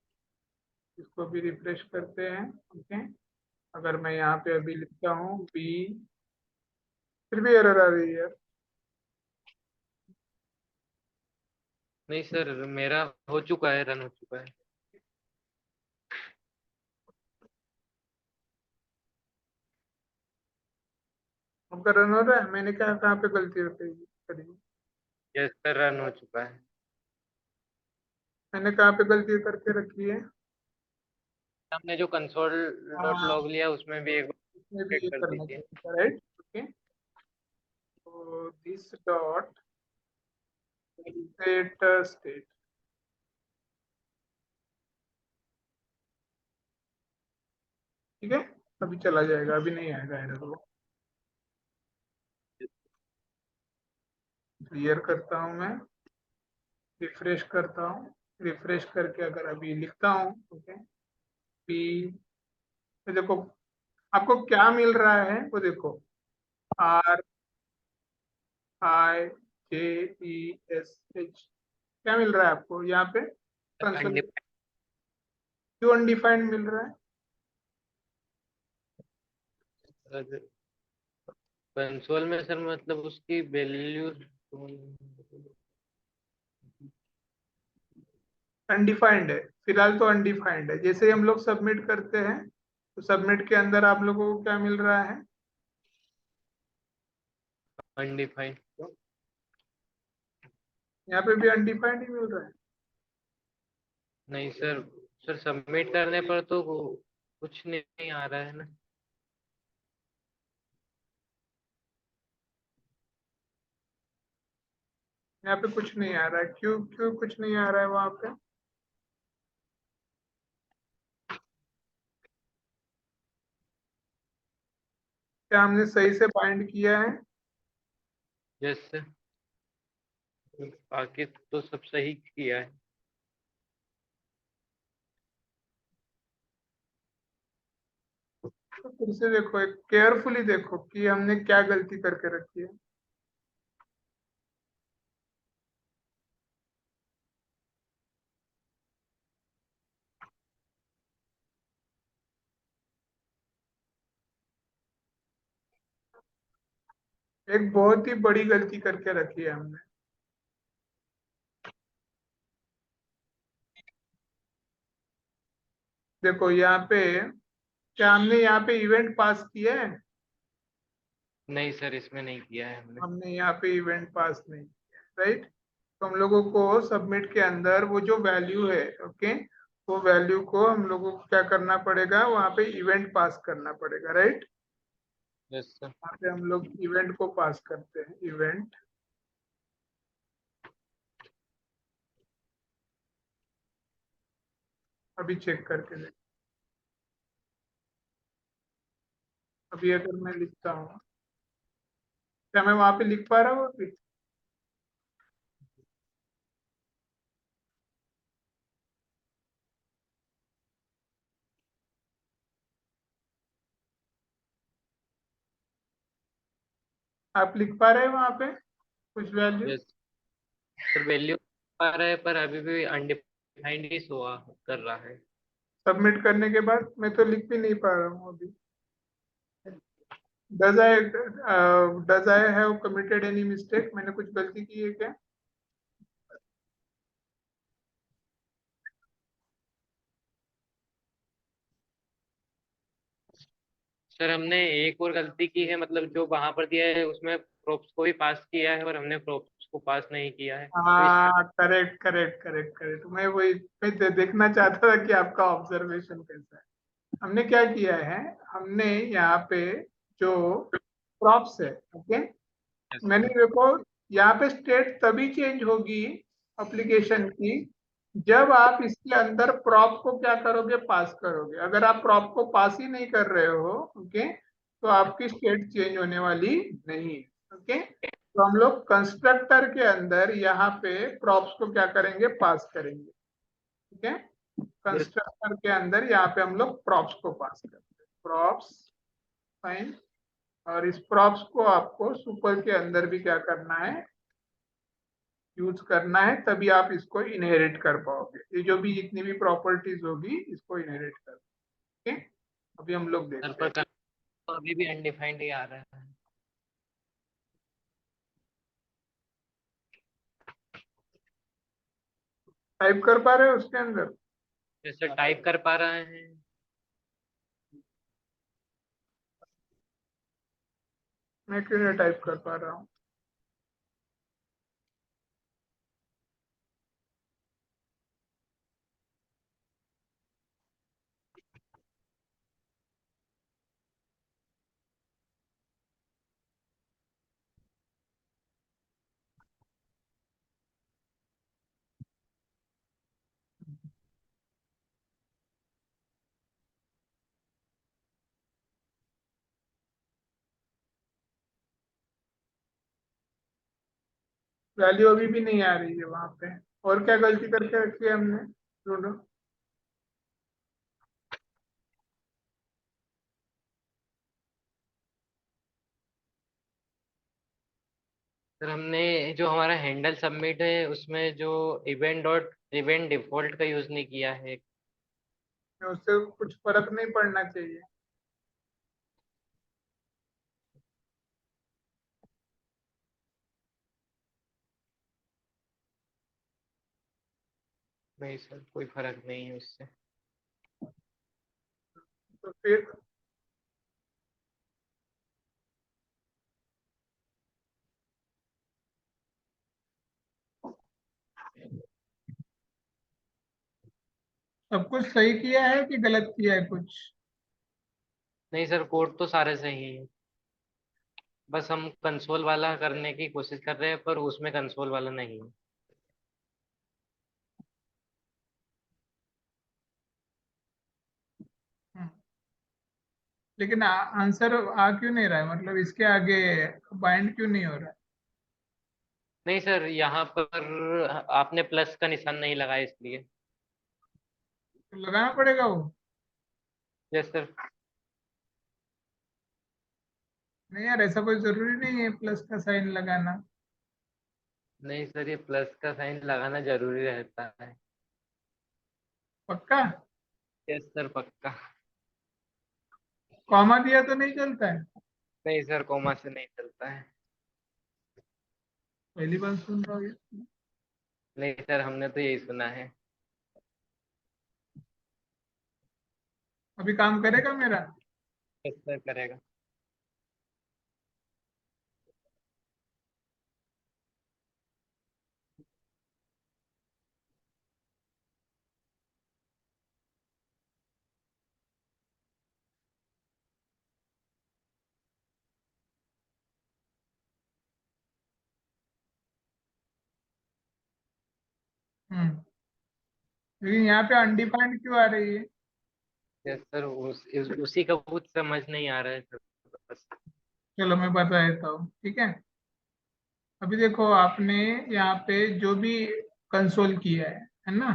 इसको भी रिफ्रेश करते हैं। ओके, अगर मैं यहाँ पे अभी लिखता हूँ बी, फिर भी एरर आ रही है। नहीं सर, मेरा हो चुका है, रन हो चुका है। आपका रन हो रहा है, मैंने क्या कहाँ पे गलती करी? यस सर, रन हो चुका है। मैंने कहाँ पे गलती करके रखी है? हमने जो कंसोल डॉट हाँ, लॉग लिया उसमें भी एक बार इसमें भी चेक ये कर करना दीजिए। चाहिए था, राइट। ओके, तो दिस डॉट सेट स्टेट, ठीक है, अभी चला जाएगा, अभी नहीं आएगा एरर वो। क्लियर करता हूँ मैं, रिफ्रेश करता हूँ। रिफ्रेश करके अगर अभी लिखता हूँ, ओके, पी, तो देखो आपको क्या मिल रहा है वो देखो, are I J E S H, क्या मिल रहा है आपको यहाँ पे कंसोल? अनडिफाइंड। क्यों अनडिफाइंड मिल रहा है? कंसोल में सर मतलब उसकी वैल्यू अनडिफाइंड है, फिलहाल तो अनडिफाइंड है। जैसे ही हम लोग सबमिट करते हैं तो सबमिट के अंदर आप लोगों को क्या मिल रहा है? अनडिफाइंड। यहाँ पे भी अनडिफाइंड ही मिल रहा है। नहीं सर, सर सबमिट करने पर तो कुछ नहीं आ रहा है ना। यहाँ पे कुछ नहीं आ रहा है, क्यों क्यों कुछ नहीं आ रहा है वहां पे? क्या हमने सही से बाइंड किया है? यस सर, बाकी तो सब सही किया है। तो फिर से देखो, एक केयरफुली देखो कि हमने क्या गलती करके रखी है। एक बहुत ही बड़ी गलती करके रखी है हमने। देखो यहाँ पे, क्या हमने यहाँ पे इवेंट पास किया है? नहीं सर, इसमें नहीं किया है हमने। हमने यहाँ पे इवेंट पास नहीं किया, राइट? तो हम लोगों को सबमिट के अंदर वो जो वैल्यू है, ओके, वो वैल्यू को हम लोगों को क्या करना पड़ेगा? वहाँ पे इवेंट पास करना पड़ेगा, राइट? Yes sir. यहाँ पे हम लोग इवेंट को पास करते हैं, इवेंट। अभी चेक करके देख। अभी अगर मैं लिखता हूँ, क्या मैं वहां पे लिख पा रहा हूँ अभी? आप लिख पा रहे हैं वहां पे कुछ वैल्यू? यस सर, वैल्यू आ रहा है पर अभी भी अनडिफाइंड ही शो कर रहा है। सबमिट करने के बाद मैं तो लिख भी नहीं पा रहा हूँ अभी। Does I have committed any mistake? मैंने कुछ गलती की है क्या? सर हमने एक और गलती की है, मतलब जो वहां पर दिया है उसमें प्रॉप्स को भी पास किया है और हमने प्रॉप्स को पास नहीं किया है, तो इस हाँ, करेक्ट करेक्ट करेक्ट करेक्ट। मैं देखना चाहता था कि आपका ऑब्जर्वेशन कैसा है। हमने क्या किया है, हमने यहाँ पे जो प्रॉप्स है, ओके, मैंने देखो, यहाँ पे स्टेट तभी चेंज होगी एप्लीकेशन की जब आप इसके अंदर प्रॉप को क्या करोगे? पास करोगे। अगर आप प्रॉप को पास ही नहीं कर रहे हो, ओके, तो आपकी स्टेट चेंज होने वाली नहीं है, ओके। तो हम लोग कंस्ट्रक्टर के अंदर यहाँ पे प्रॉप्स को क्या करेंगे? पास करेंगे, ठीक है। यस कंस्ट्रक्टर के अंदर यहाँ पे हम लोग प्रॉप्स को पास करते हैं, प्रॉप्स, फाइन। और इस प्रॉप्स को आपको सुपर के अंदर भी क्या करना है? यूज करना है, तभी आप इसको इनहेरिट कर पाओगे। ये जो भी जितनी भी प्रॉपर्टीज होगी इसको इनहेरिट कर, ओके। अभी हम लोग सर, देखते पर हैं। तो अभी भी अनडिफाइंड ही आ रहा है। टाइप कर पा रहे हो उसके अंदर? जैसे टाइप कर पा रहे हैं। मैं क्यों नहीं टाइप कर पा रहा हूँ? वैल्यू अभी भी नहीं आ रही है वहां पे। और क्या गलती करके रखी है हमने? ढूंढो। सर हमने जो हमारा हैंडल सबमिट है उसमें जो इवेंट डिफॉल्ट का यूज नहीं किया है। उससे कुछ फर्क नहीं पड़ना चाहिए। नहीं सर, कोई फर्क नहीं है उससे। तो फिर सब कुछ सही किया है कि गलत किया है कुछ? नहीं सर, कोड तो सारे सही है, बस हम कंसोल वाला करने की कोशिश कर रहे हैं पर उसमें कंसोल वाला नहीं है। हम्म, लेकिन आंसर आ क्यों नहीं रहा है, मतलब इसके आगे बाइंड क्यों नहीं हो रहा है? नहीं सर, यहाँ पर आपने प्लस का निशान नहीं लगाया इसलिए। तो लगाना पड़ेगा वो? Yes sir. नहीं यार, ऐसा कोई जरूरी नहीं है प्लस का साइन लगाना। नहीं सर, ये प्लस का साइन लगाना जरूरी रहता है। पक्का? यस सर, पक्का। कॉमा दिया तो नहीं चलता है? नहीं सर, कोमा से नहीं चलता है। पहली बार सुन रहा हूँ ये। नहीं सर, हमने तो यही सुना है। अभी काम करेगा मेरा? यस सर, करेगा। हम्म। लेकिन यहाँ पे अनडिफाइंड क्यों आ रही है? यस सर, उसी का कुछ समझ नहीं आ रहा है सर, बस। चलो मैं बता देता हूँ, ठीक है। अभी देखो आपने यहाँ पे जो भी कंसोल किया है ना,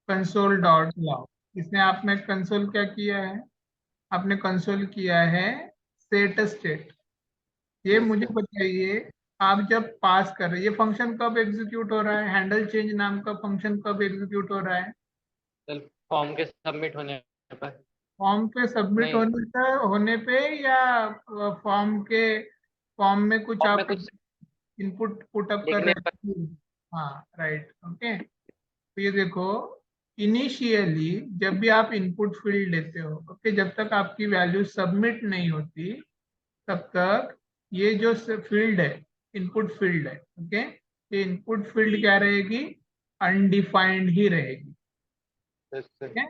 कंसोल डॉट लॉग, इसने आपने कंसोल क्या किया है? आपने कंसोल किया है सेट स्टेट। ये यस मुझे सर। बताइए, आप जब पास कर रहे हैं, ये फंक्शन कब एग्जीक्यूट हो रहा है? हैंडल चेंज नाम का फंक्शन कब एग्जीक्यूट हो रहा है? सर, फॉर्म के सबमिट होने पर। फॉर्म पे सबमिट नहीं, होने पे, या फॉर्म में कुछ फॉर्म में आप कुछ इनपुट पुटअप कर लिखने पर। रहे हैं? हाँ राइट, ओके। तो ये देखो, इनिशियली जब भी आप इनपुट फील्ड लेते हो, ओके, जब तक आपकी वैल्यू सबमिट नहीं होती तब तक ये जो फील्ड है, इनपुट फील्ड है, ओके, ये इनपुट फील्ड क्या रहेगी? अनडिफाइंड ही रहेगी। Yes sir. ठीक है,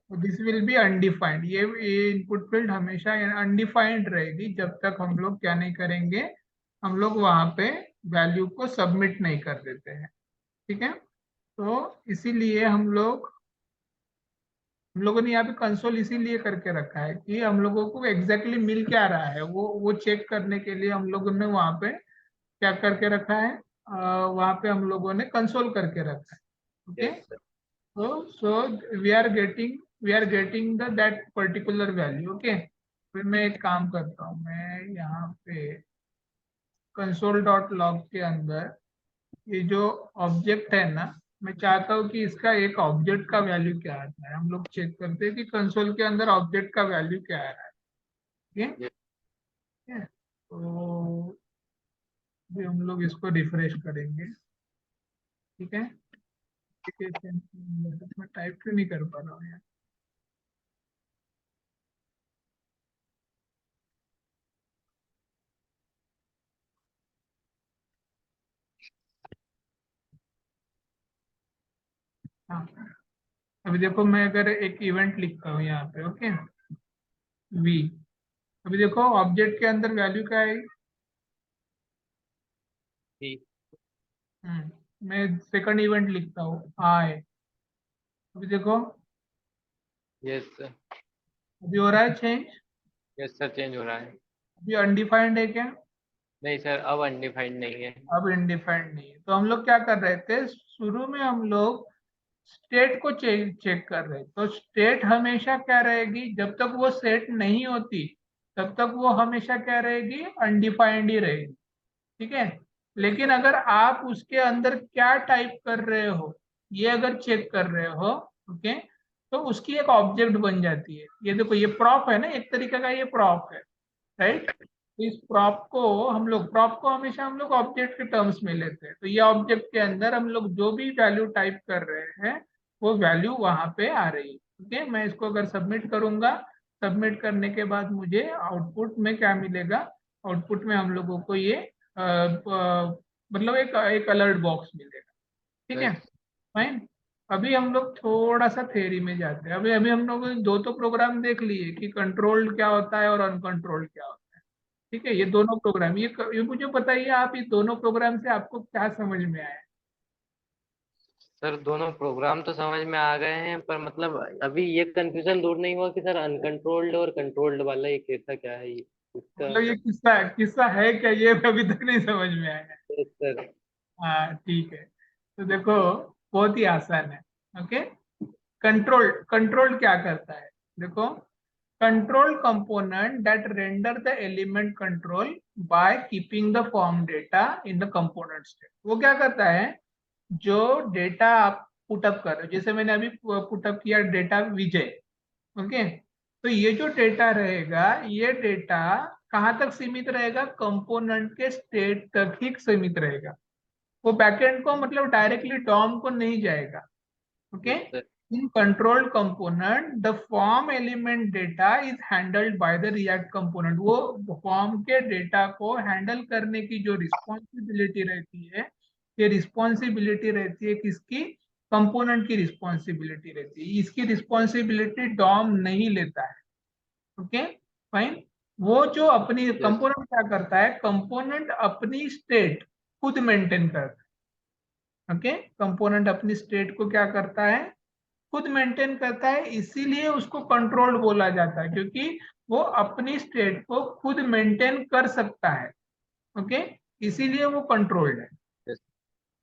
तो दिस विल बी अनडिफाइंड। ये इनपुट फील्ड हमेशा अनडिफाइंड रहेगी जब तक हम लोग क्या नहीं करेंगे, हम लोग वहां पे वैल्यू को सबमिट नहीं कर देते हैं। ठीक है, तो इसीलिए हम लोगों ने यहाँ पे कंसोल इसीलिए करके रखा है कि हम लोगों को एग्जैक्टली मिल क्या रहा है वो चेक करने के लिए हम लोगों ने वहाँ पे क्या करके रखा है, वहाँ पे हम लोगों ने कंसोल करके रखा है। Okay, yes sir. तो so we are getting the that particular value. Okay, फिर मैं एक काम करता हूँ, मैं यहाँ पे कंसोल डॉट लॉग के अंदर ये जो ऑब्जेक्ट है ना, मैं चाहता हूँ कि इसका एक ऑब्जेक्ट का वैल्यू क्या आता है। हम लोग चेक करते हैं कि कंसोल के अंदर ऑब्जेक्ट का वैल्यू क्या आ रहा है। ठीक यस है, तो भी हम लोग इसको रिफ्रेश करेंगे। ठीक है, मैं टाइप क्यों नहीं कर पा रहा हूँ यार? हाँ, अभी देखो मैं अगर एक इवेंट लिखता हूँ यहाँ पे, ओके, वी, अभी देखो ऑब्जेक्ट के अंदर वैल्यू क्या है? जी। मैं सेकंड इवेंट लिखता हूँ आई, अभी देखो, यस सर। अभी हो रहा है चेंज? यस सर, चेंज हो रहा है। अभी अनडिफाइंड है क्या? नहीं सर, अब अनडिफाइंड नहीं है। अब इंडिफाइंड नहीं है। तो हम लोग क्या कर रहे थे, शुरू में हम लोग स्टेट को चेक कर रहे, तो स्टेट हमेशा क्या रहेगी, जब तक वो सेट नहीं होती तब तक वो हमेशा क्या रहेगी, अनडिफाइंड ही रहेगी। ठीक है, लेकिन अगर आप उसके अंदर क्या टाइप कर रहे हो ये अगर चेक कर रहे हो, ओके, तो उसकी एक ऑब्जेक्ट बन जाती है। ये देखो, ये प्रॉप है ना, एक तरीके का ये प्रॉप है, राइट। इस प्रॉप को हमेशा हम लोग ऑब्जेक्ट के टर्म्स में लेते हैं। तो ये ऑब्जेक्ट के अंदर हम लोग जो भी वैल्यू टाइप कर रहे हैं वो वैल्यू वहां पे आ रही है। ओके, मैं इसको अगर सबमिट करूंगा, सबमिट करने के बाद मुझे आउटपुट में क्या मिलेगा, आउटपुट में हम लोगों को ये मतलब एक अलर्ट बॉक्स मिलेगा। ठीक है, Yes. फाइन। अभी हम लोग थोड़ा सा थ्योरी में जाते हैं। अभी अभी हम लोग ने दो तो प्रोग्राम देख लिए कि कंट्रोल्ड क्या होता है और अनकंट्रोल्ड क्या होता है। ठीक है, ये दोनों प्रोग्राम, ये मुझे बताइए आप, ये दोनों प्रोग्राम से आपको क्या समझ में आया? सर दोनों प्रोग्राम तो समझ में आ गए हैं, पर मतलब अभी ये कंफ्यूजन दूर नहीं हुआ कि सर अनकंट्रोल्ड और कंट्रोल्ड वाला ये कैसा क्या है ये इसका। मतलब ये किस्सा किस्सा है क्या, ये अभी तक नहीं समझ में आया? Yes, sir. हाँ ठीक है, तो देखो बहुत ही आसान है। ओके, कंट्रोल कंट्रोल क्या करता है, देखो, control component that render the element control by keeping the form data in the component state. वो क्या करता है, जो डेटा आप पुटअप कर रहे हो, जैसे मैंने अभी पुटअप किया डेटा विजय। ओके, तो ये जो डेटा रहेगा, ये डेटा कहाँ तक सीमित रहेगा, कंपोनेंट के स्टेट तक ही सीमित रहेगा। वो बैकएंड को मतलब डायरेक्टली डॉम को नहीं जाएगा। Okay, Yes, sir. In control component the form element data is handled by the react component. वो फॉर्म के डेटा को हैंडल करने की जो रिस्पॉन्सिबिलिटी रहती है, ये रिस्पॉन्सिबिलिटी रहती है किसकी, कंपोनेंट की रिस्पॉन्सिबिलिटी रहती है। इसकी रिस्पॉन्सिबिलिटी डॉम नहीं लेता है। Okay, fine. वो जो अपनी Yes. कंपोनेंट क्या करता है, कंपोनेंट अपनी स्टेट खुद मेंटेन करता है। ओके, कंपोनेंट अपनी स्टेट को क्या करता है, खुद मेंटेन करता है, इसीलिए उसको कंट्रोल बोला जाता है, क्योंकि वो अपनी स्टेट को खुद मेंटेन कर सकता है। ओके, इसीलिए वो कंट्रोल्ड है। Yes.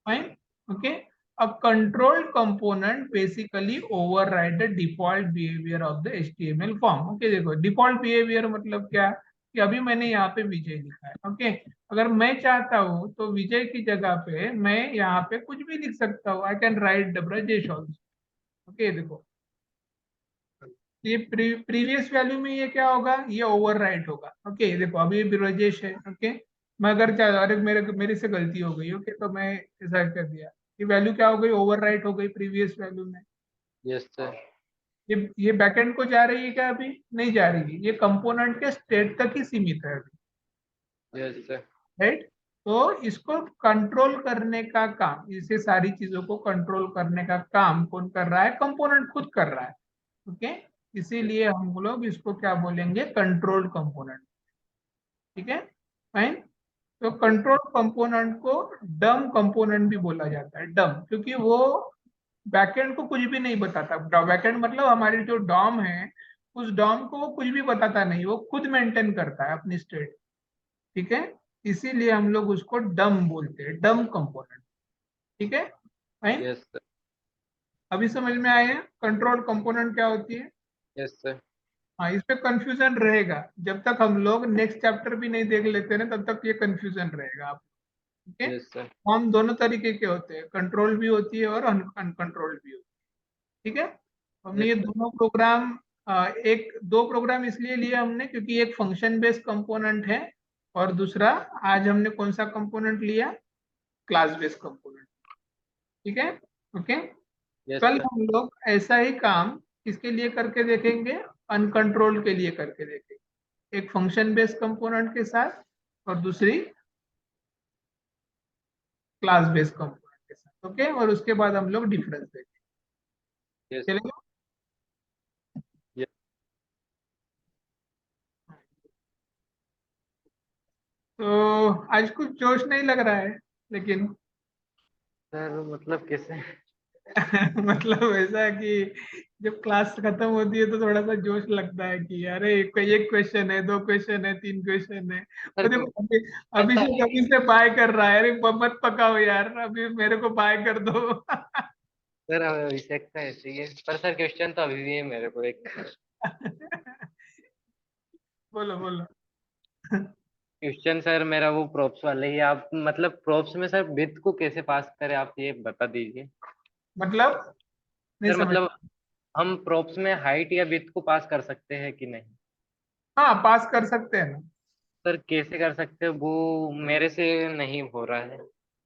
फाइन। ओके, अब control component basically override the default behaviour of the HTML form. Okay, देखो डिफॉल्ट बिहेवियर मतलब क्या, कि अभी मैंने यहाँ पे विजय लिखा है। ओके, अगर मैं चाहता हूँ तो विजय की जगह पे मैं यहाँ पे कुछ भी लिख सकता हूँ, I can write Brajesh also. Okay, देखो ये प्रीवियस वैल्यू में ये क्या होगा, ये ओवरराइट होगा। ओके, देखो अभी ब्रजेश है। ओके, मैं अगर चाह, अरे मेरे से गलती हो गई, ओके, तो मैं ऐसा कर दिया, ये वैल्यू क्या हो गई, ओवरराइट हो गई प्रीवियस वैल्यू में। Yes, sir. ये बैकएंड को जा रही है क्या, अभी नहीं जा रही है, ये कंपोनेंट के स्टेट तक ही सीमित है अभी। Yes, sir. राइट, तो इसको कंट्रोल करने का काम, इसे सारी चीजों को कंट्रोल करने का काम कौन कर रहा है, कंपोनेंट खुद कर रहा है। ओके, इसीलिए हम लोग इसको क्या बोलेंगे, कंट्रोल कंपोनेंट। ठीक है, फाइन। तो कंट्रोल कंपोनेंट को डम कंपोनेंट भी बोला जाता है, डम, क्योंकि वो बैकएंड को कुछ भी नहीं बताता। बैकएंड मतलब हमारी जो डॉम है, उस डॉम को वो कुछ भी बताता नहीं, वो खुद मेंटेन करता है अपनी स्टेट। ठीक है, इसीलिए हम लोग उसको डम बोलते हैं, डम कंपोनेंट। ठीक है, फाइन। Yes, sir. अभी समझ में आया कंट्रोल कंपोनेंट क्या होती है? Yes, sir. हाँ, इस पे कंफ्यूजन रहेगा, जब तक हम लोग नेक्स्ट चैप्टर भी नहीं देख लेते ना, तब तक ये कंफ्यूजन रहेगा आप। Okay, Yes, sir. फॉर्म दोनों तरीके के होते हैं, कंट्रोल भी होती है और अनकंट्रोल्ड भी होती है। ठीक है, हमने Yes, ये sir. दोनों प्रोग्राम, एक दो प्रोग्राम इसलिए लिए हमने क्योंकि एक फंक्शन बेस्ड कंपोनेंट है, और दूसरा आज हमने कौन सा कंपोनेंट लिया, क्लास बेस्ड कंपोनेंट। ठीक है, ओके। Yes, कल sir. हम लोग ऐसा ही काम किसके लिए करके देखेंगे, अनकंट्रोल के लिए करके देखेंगे, एक फंक्शन बेस्ड कंपोनेंट के साथ और दूसरी क्लास बेस्ड कंपोनेंट के साथ। ओके, और उसके बाद हम लोग डिफरेंस देखेंगे। Yes. चलेगा? Yes. तो आज कुछ जोश नहीं लग रहा है, लेकिन सर मतलब कैसे? मतलब ऐसा है कि जब क्लास खत्म होती है तो थोड़ा सा जोश लगता है कि अरे एक क्वेश्चन है, दो क्वेश्चन है, तीन क्वेश्चन है। सर तो देखो ऐसा अभिषेक अभी से बाय कर रहा है, अरे मत पकाओ यार, अभी मेरे को बाय कर दो। सर अभिषेक का ऐसे ही है, पर सर क्वेश्चन तो अभी भी है मेरे को एक। बोलो बोलो। क्वेश्चन सर मेरा वो प्रॉप्स वाले ही, आप मतलब प्रॉप्स में सर विड्थ को कैसे पास करें, आप ये बता दीजिए। मतलब नहीं सर समझ। मतलब हम प्रॉप्स में हाइट या विड्थ को पास कर सकते हैं कि नहीं? हाँ, पास कर सकते हैं ना। सर कैसे कर सकते हैं, वो मेरे से नहीं हो रहा है।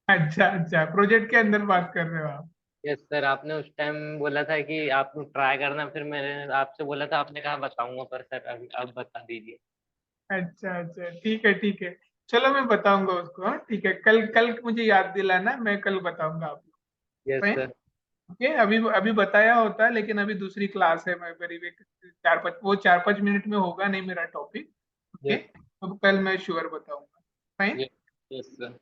अच्छा अच्छा, प्रोजेक्ट के अंदर बात कर रहे हो आप? यस सर, आपने उस टाइम बोला था कि आप ट्राई करना, फिर मैंने आपसे बोला था, आपने कहा बताऊंगा, पर सर अभी अब बता दीजिए। अच्छा अच्छा, ठीक है ठीक है। चलो मैं बताऊंगा उसको, हाँ, ठीक है। कल कल मुझे याद दिलाना, मैं कल बताऊंगा आपको। Yes fine. सर। ओके, अभी अभी बताया होता, लेकिन अभी दूसरी क्लास है, मैं मेरी भी 4-5 मिनट में होगा नहीं मेरा टॉपिक। Okay, yes. तो कल मैं श्योर बताऊंगा। Fine. Yes. Yes sir.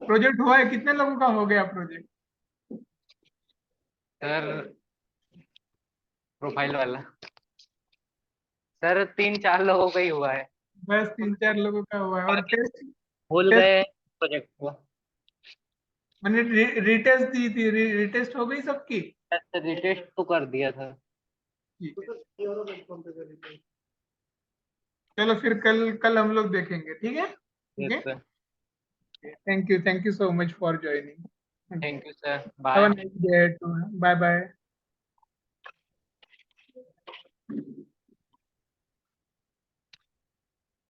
Project हुआ है, कितने लोगों का हो गया प्रोजेक्ट? सर प्रोफाइल वाला सर 3-4 लोगों का ही हुआ है। बस 3-4 लोगों का हुआ है, और बाकी टेस्ट? भूल टेस्ट गए प्रोजेक्ट को। मैंने रिटेस्ट दी थी, रिटेस्ट हो गई सबकी? रिटेस्ट तो कर दिया था। ठीक है, चलो फिर कल कल हम लोग देखेंगे, ठीक है। Yes okay, sir. Thank you so much for joining. Thank you sir, have a bye. Nice day too. Bye bye.